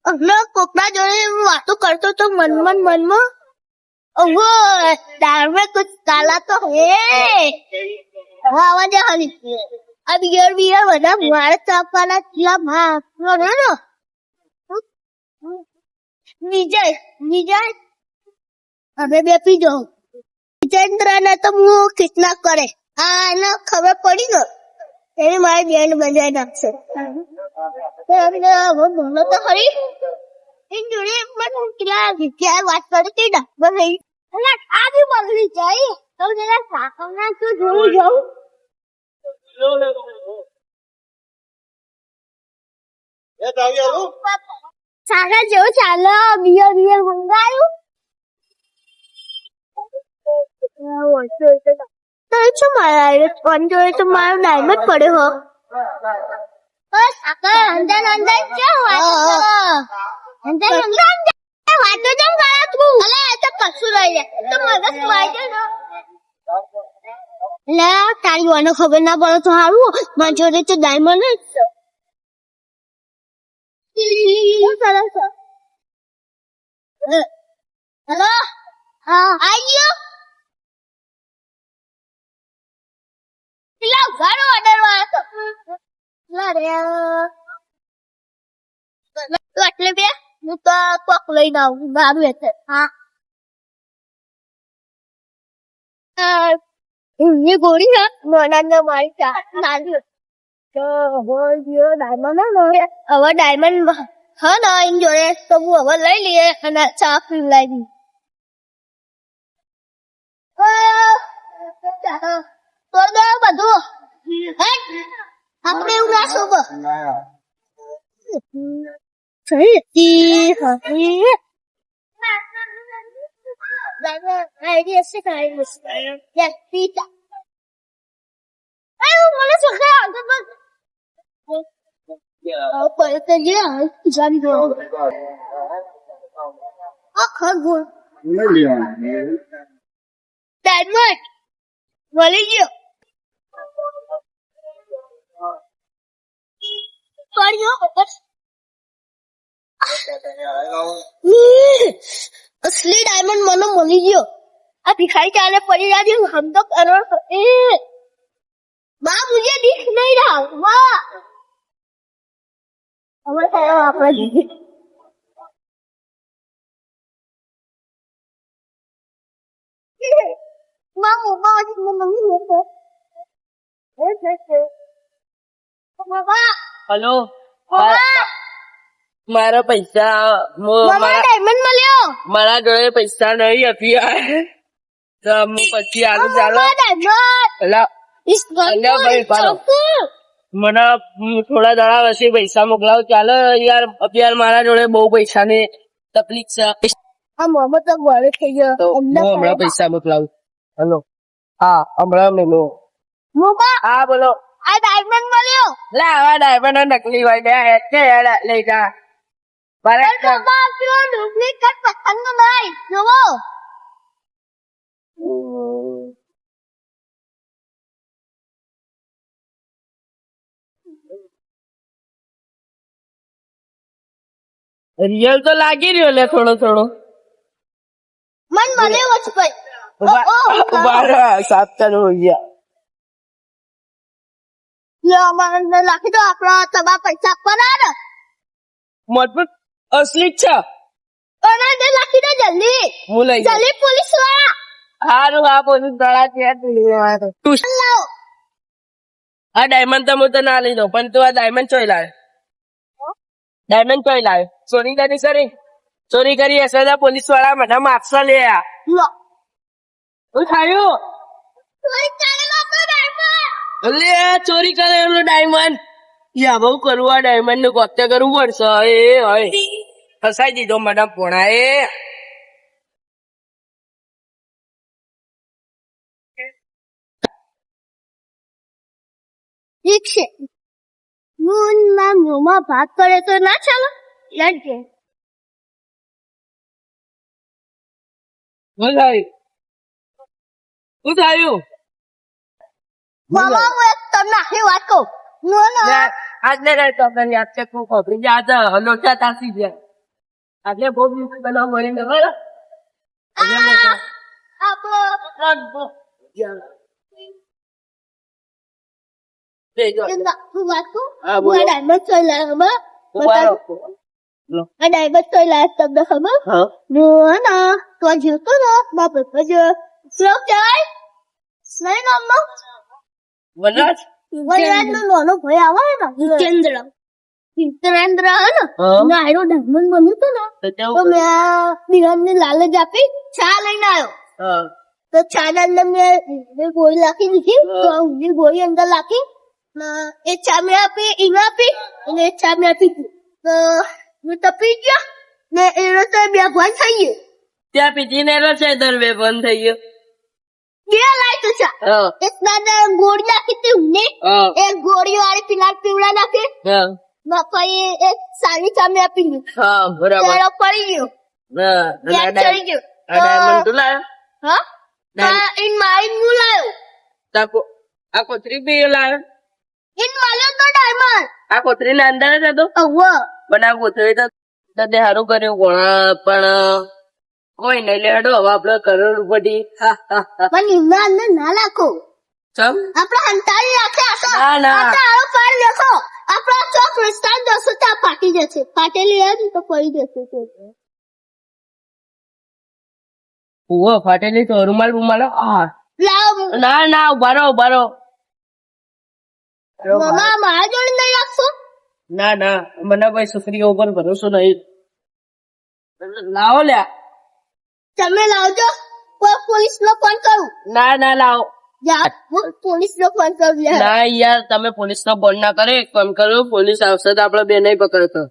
અમે કોકના જોડે વાતો કરતો તો મનમાં ઓહો દાળમાં કુછ કાલા તો હે હા આવાજ આવી આ બિયર બધા મારે ચાપવાના ચીલા ભાગ ને વિજય અમે બે પીજો વિજેન્દ્ર ને તો હું કિડનેપ કરે આને ખબર પડી ને એને મારી બેન બંધાઈ નાખશે બોલો તો ખરી એની જોડે પણ કેટલા વિચાર વાત કરતી ના બસ અને આ બી બગડી જાય તો જરા સાકમના તો જોવું જાઉં સાગર જેવું ચાલો બિયર મંગાયું તો શું મારા ફોન જોડે તો મારો ડાયમંડ પડ્યો હો સાગર અંદર ક્યાં વાત વાતો કેમ કરે તું અલે એ તો કશું રહી જાય તો મગજ વાગે ને લે તારી વાનો ખબર ના પડે તો સારું મારા જોડે તો ડાયમંડ જ હેલો હા આયો પેલા ઘણો ઓર્ડર વાળો એટલે બે હું તો કોક લઈને આવું મારું એટલે હા એ ગોળી છે મોના મારી નાની ડાયમંડ હવે ડાયમંડ હા ને એની જોડે તો હું હવે લઈ લઈએ અને ચા પીવડાવી તો બધું આપણે એવું ના શોભ ડાયમંડ મળી ગયો असली डायमंड मनो मली गयो आ भिखारी चाले पड़ी जा रही हम तो करोड़ माँ मुझे दिख नहीं रहा वाह हमें खाया आपने दीदी माँ मोबा मम्मी होते हेलो मारा पैसा डायमंड મળ્યો મારા જોડે પૈસા નહીં અત્યારે તો હું પછી આલુ ચાલો મને થોડા દાડા પછી પૈસા મોકલાવો ચાલો યાર અત્યારે મારા જોડે બહુ પૈસા ની તકલીફ છે આ મોહમ્મદ તો ગોળે થઈ ગયો હું હમણાં પૈસા મોકલાવું હેલો હા હમણાં મેલો મોબા હા બોલો આ ડાયમંડ મળ્યો લા આવા ડાયમંડ નકલી હોય ને એટલે લઈ જા ડુપ્લિકેટ પસંદ નહીં જોવો રિયલ તો લાગી રહ્યો લે થોડો મન મળ્યો જ ભાઈ ઉભા સાત કરોડ મને લખી દો આપણા તમારા પૈસા આપવાના ને મજબૂત અસલી જ છે અને લખી દો જલ્દી હું લઈ જાઉં. જલ્દી પોલીસ વાળા હારું હા પોલીસ વાળા છે લાવો આ ડાયમંડ તો હું તો ના લઈ દઉં પણ તું આ ડાયમંડ ચોઈ લાવે ચોરી કરી હશે તો પોલીસ વાળા મને માપશે લે લો શું થયું ચોરી ચાલે આપણો ડાયમંડ લે ચોરી કરે એનો ડાયમંડ યા બહુ કરવું આ ડાયમંડ નું કોતે કરવું પડશે એ હોય ફસાઈ દીધો મેડમ પોણા એ ઠીક છે હું ના મોમાં ભાગ કરે તો ના ચાલો લડકે શું થયું મામા હું એક તમને આખી વાત કહું હું ને આજ ને તો યાદ છે ખૂબ ખબરી યાદ હલોચા તાસી ગયા આજે બહુ દિવસ બનાવ મળી ખબર આપણો હું વાત કહું હા, બોલો. હું ડાયમંડ ચોઈ લાવ્યો લો. આ ડાયમંડ ચોઈ લાવ્યો તમને ખબર હા હું હે ને તો જોતો ને મારા પપ્પા જો શ્લોક કહેવાય નહીં નામનો વનરાજ વનરાજનો નાનો ભાઈ આવે ને જીતેન્દ્ર જીતેન્દ્ર હે ને હા. ને આયરો ડાયમંડ બન્યું હતું ને તો તો તેવું મેં દિવાનને લાલચ આપી ચા લઈને આવ્યો હા તો ચા ના અંદર મેં ગોળી નાખી દીધી તો ઊંધી ગોળી અંદર નાખી ને એ ચા મેં આપી એને આપી અને એ ચા મેં આપી હતી. તો હું તપી ગયો ને એનો તો બે ભાઈ થઈ ગયો ત્યાં પીધી ને છે દરવે બંધ થઈ ગયો બે લાય તો ચા હા એક દાદા ગોળી નાખી હતી ઊંધી હા એક ગોળી વાળી પીવડા નાખી હા બાપાએ એક સારી ચા મેં આપી દીધી હા બરાબર તેરો પડી ગયો હા ગેસ ચડી ગયો આ ડાયમંડ તું લાયો હા ઇન મારી હું લાયો તાકો આ કોથરી બી લાયો ઇન માલ્યો તો ડાયમંડ આ કોથરી ના અંદર જ હતો અવ્વ પણ આ કોથરી તો તે સારું કર્યું કોણ પણ કોઈ નહીં લે હેડો હવે આપડે કરોડપતિ પણ એમના અંદર ના નાખો ચમ આપડે હંતાળી રાખે આશા ના, ના. આપણે આવો પાડ લેખો આપડા ચોક વિસ્તાર જશો ત્યાં ફાટી જશે ફાટેલી યાદ તો પડી જશે તે. ઉવો ફાટેલી તો રૂમાલ રૂમાલ હા લાવો ના ના ઉભા રહો મામા મારા જોડે નહીં રાખશો ના ના મને ભાઈ છોકરીઓ ઉપર ભરોસો નહીં લાવો લ્યા તમે લાવજો પોલીસ નો ફોન કરું ના ના લાવો જા હું પોલીસ નો ફોન કરું યાર ના યાર તમે પોલીસ નો ફોન ના કરે એક કામ કરો પોલીસ આવશે તો આપડે બે નહીં પકડતો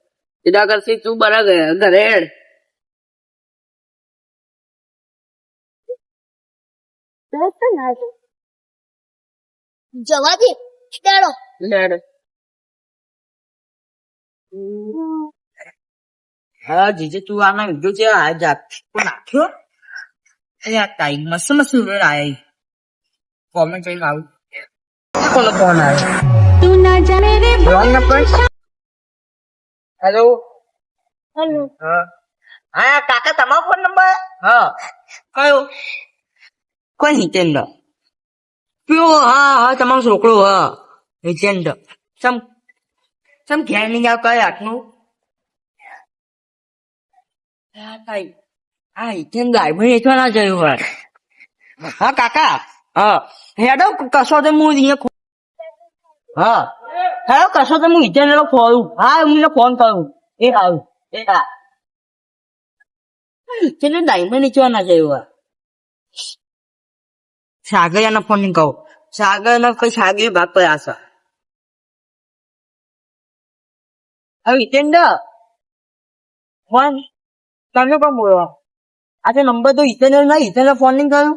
એના કરતી તું બરા ગયા ઘરે હેડ જવા દે ચાલો હેડ હા જીજે તું આના વિડીયો છે આ જાત નાખ્યો આ ટાઈમ મસ્ત મસ્ત વિડીયો આયા કોમેન્ટ કરીને આવું કોનો ફોન આવ્યો તું ના જાને રે રોંગ નંબર હેલો હેલો હા હા કાકા તમારો ફોન નંબર હા કયો કોઈ હિતેન્દ્ર કયો હા હા તમારો છોકરો હા હિતેન્દ્ર ચમ ઘેર નહીં આવ કઈ આટલું આ હિતેન્દ્ર આઈભણ વેચવા ના જયું હોય હા કાકા હા હેડો કશો તો હું અહીંયા હા હેડો કશો તો હું હિતેન્દ્ર ફોન હા હું ફોન કરું એ હારું એ હા હિતેન્દ્ર ડાયમંડ વેચવા ના જયું હોય સાગરિયાનો ફોન નહીં કહું સાગર કઈ સાગરી ભાગ પર આશા હવે હિતેન્દ્ર ફોન તમે કોણ બોલો આ નંબર તો હિતેન્દ્ર ના હિતેન્દ્ર ફોન નહીં કર્યો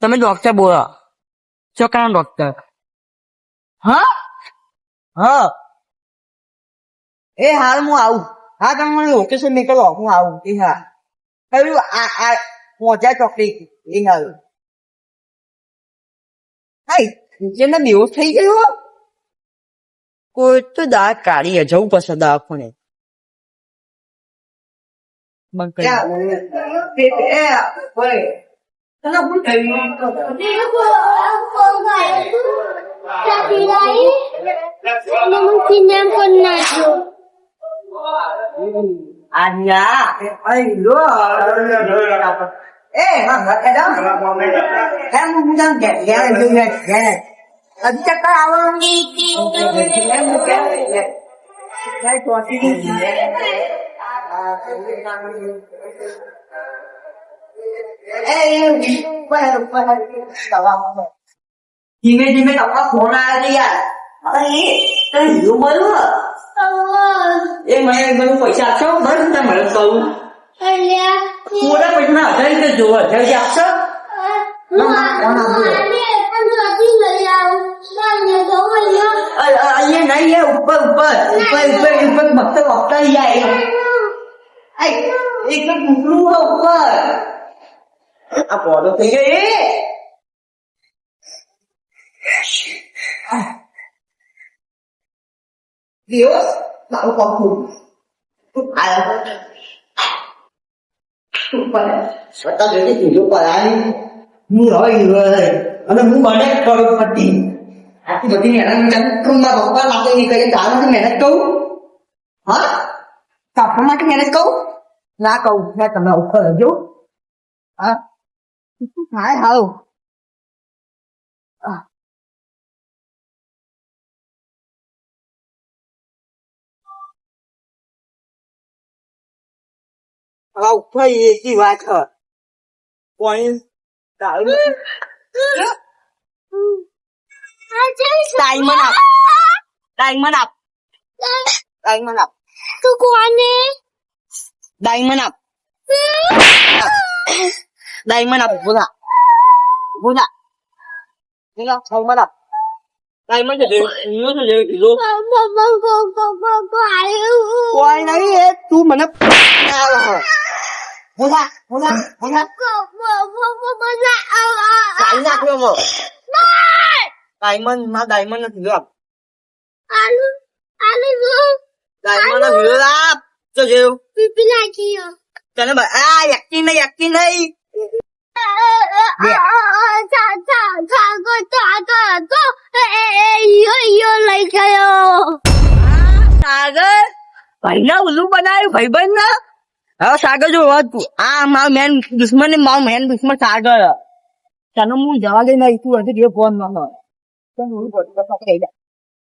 તમે ડોક્ટર બોલો ચોકના ડોક્ટર હા હા એ હાલ હું આવું હા તમે મને લોકેશન નીકળો હું આવું એ હા કયું આ પહોંચ્યા ચોકડી એ આવ્યું હા જેને બેહોશ થઈ ગયો કોઈ તો દાંત કાઢીએ જવું પડશે દવાખાને ધીમે ધીમે તમારા ફોન આવે છે યાર અરે તને હીરો મળ્યો એ મને બધું પૈસા આપશો બસ તને મળે કહું પૂરા પૈસા 1000 રૂપિયા જોવો 1000 આપશો અહીંયા નહીં ઉપર ઉપર ઉપર ઉપર ઉપર ભક્ત વખતા જાય એક કુકડું ઉપર આ પોડો થઈ ગયો Dios, malu kamu. સ્વતઃ જોઈને કીધું પરાની હું હવે અને હું બને કરોડપતિ આટલી બધી મહેનત કરું મારા પપ્પા માટે નહીં કરી તારા માટે મહેનત કહું હા તારા માટે મહેનત કહું ના કહું ના તમે ઉપર હજો હા હાય હાવ હવે ઉપર એકી વાત હ પોઈન્ટ તારું ડાયમંડ આપ ડાયમંડ આપ ડાયમંડ આપ તું કોને ડાયમંડ આપ ડાયમંડ આપ બોલા બોલા બોલા ડાયમંડ આપ ડાયમંડ છે હું છે કીધું કોઈ નહીં એ તું મને બોલા બોલા બોલા કાઈ નાખ્યો મો ડાયમંડ માં ડાયમંડ નથી આપ ડાયમંડ નો વિરોધ આપ તો જેવું તને આ યકીન નહીં લઈ ગયો સાગર ભાઈ ના ઉલ્લુ બનાવ્યું ભાઈબંધ ના હવે સાગર જો આ મારો મેન દુશ્મન ને મારો મેન દુશ્મન સાગર તને હું જવા દઈ નહીં તું હજી જે ફોન ના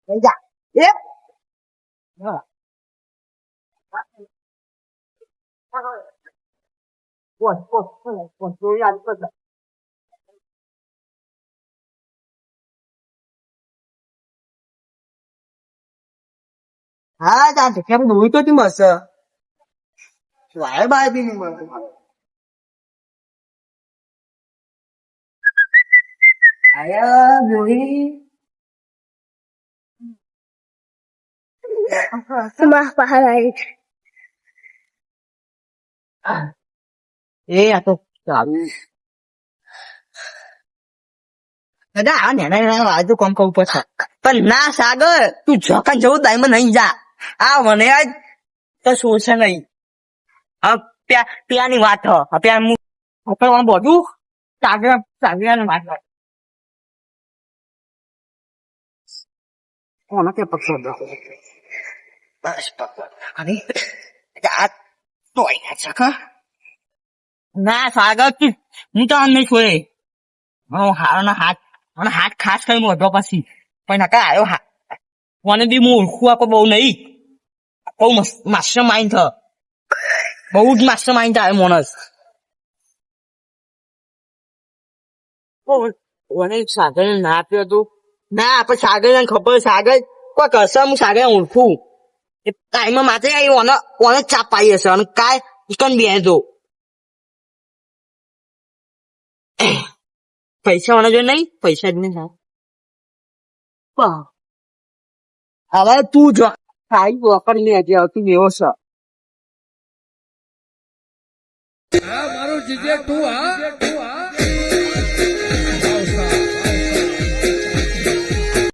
લઈ જા એ હા ચાલશે કેમ દોઈ તો તું મસ્ત વાય બાય બી નહીં મળતું આયા દોઈ એ આ તો સારું દાદા આ નાના વાજુ કોમ કહું પછી પણ ના સાગર તું જોકા જવું ડાયમંડ નહીં જા આ મને આજ તો સોચે નહીં પ્યાની વાત હ પ્યા હું બધું સાગર ને વાત કોને કે પકડો બસ પકડ અને આ તોય ના છે ના સાગર હું તો નહીં છોડે હાથ ખાસ કરી મોઢો પછી પણ નકા આવ્યો હા મને બી હું ઓળખું આપો બહુ નહીં બહુ માસ્ટર માઇન્ડ થ બહુ જ માસ્ટર માઇન્ડ આવે મોનસ મને સાગર ના આપ્યો તું ના પણ સાગર ને ખબર સાગર કોઈ કરશે હું સાગર ઓળખું એ ટાઈમ માથે ઓને ચાપ પાઈ હશે અને કાય ચિકન બે દો પૈસા વાળા જો નહીં પૈસા જ નહીં હવે તું જો સારી વોકર ને હજી આવતું એવો છે મારું જીજે તું હા